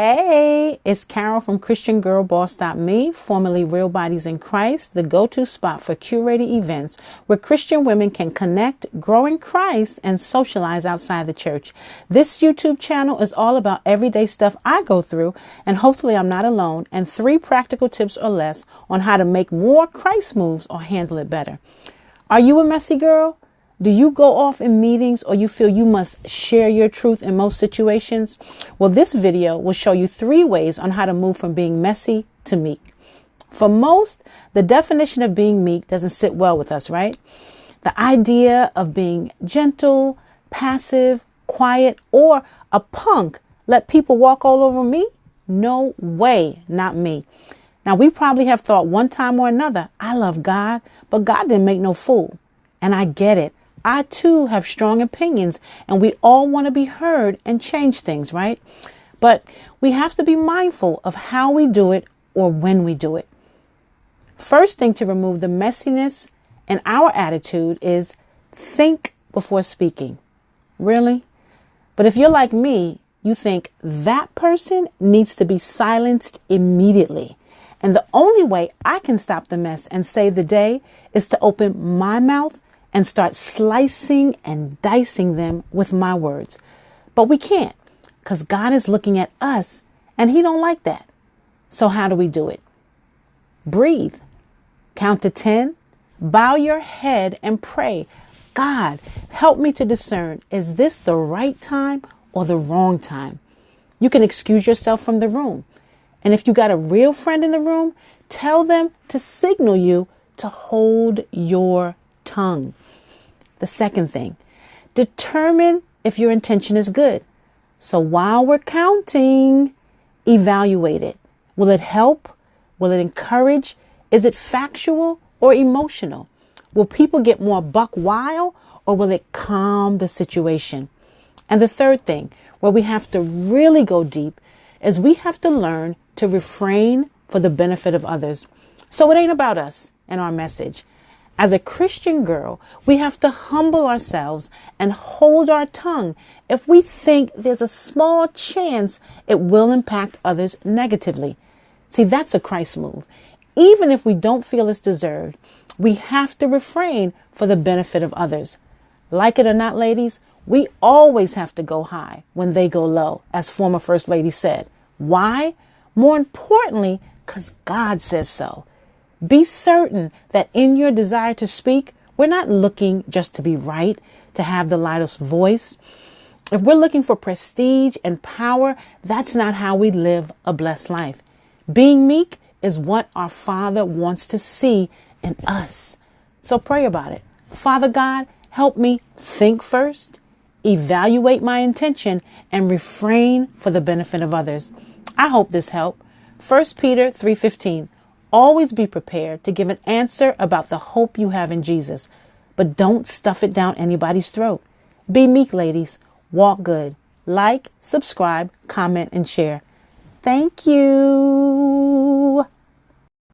Hey, it's Carol from ChristianGirlBoss.me, formerly Real Bodies in Christ, the go-to spot for curated events where Christian women can connect, grow in Christ, and socialize outside the church. This YouTube channel is all about everyday stuff I go through, and hopefully I'm not alone, and 3 practical tips or less on how to make more Christ moves or handle it better. Are you a messy girl? Do you go off in meetings or you feel you must share your truth in most situations? Well, this video will show you 3 ways on how to move from being messy to meek. For most, the definition of being meek doesn't sit well with us, right? The idea of being gentle, passive, quiet, or a punk, let people walk all over me? No way, not me. Now, we probably have thought one time or another, I love God, but God didn't make no fool. And I get it. I too have strong opinions and we all want to be heard and change things, right? But we have to be mindful of how we do it or when we do it. First thing to remove the messiness in our attitude is think before speaking. Really? But if you're like me, you think that person needs to be silenced immediately. And the only way I can stop the mess and save the day is to open my mouth and start slicing and dicing them with my words. But we can't, because God is looking at us and he don't like that. So how do we do it? Breathe. Count to 10. Bow your head and pray. God, help me to discern, is this the right time or the wrong time? You can excuse yourself from the room. And if you got a real friend in the room, tell them to signal you to hold your tongue. The second thing, determine if your intention is good. So while we're counting, evaluate it. Will it help? Will it encourage? Is it factual or emotional? Will people get more buck wild or will it calm the situation? And the third thing, where we have to really go deep, is we have to learn to refrain for the benefit of others. So it ain't about us and our message. As a Christian girl, we have to humble ourselves and hold our tongue if we think there's a small chance it will impact others negatively. See, that's a Christ move. Even if we don't feel it's deserved, we have to refrain for the benefit of others. Like it or not, ladies, we always have to go high when they go low, as former First Lady said. Why? More importantly, because God says so. Be certain that in your desire to speak, we're not looking just to be right, to have the loudest voice. If we're looking for prestige and power, that's not how we live a blessed life. Being meek is what our Father wants to see in us. So pray about it. Father God, help me think first, evaluate my intention, and refrain for the benefit of others. I hope this helped. 1 Peter 3:15. Always be prepared to give an answer about the hope you have in Jesus, but don't stuff it down anybody's throat. Be meek, ladies. Walk good. Like, subscribe, comment, and share. Thank you.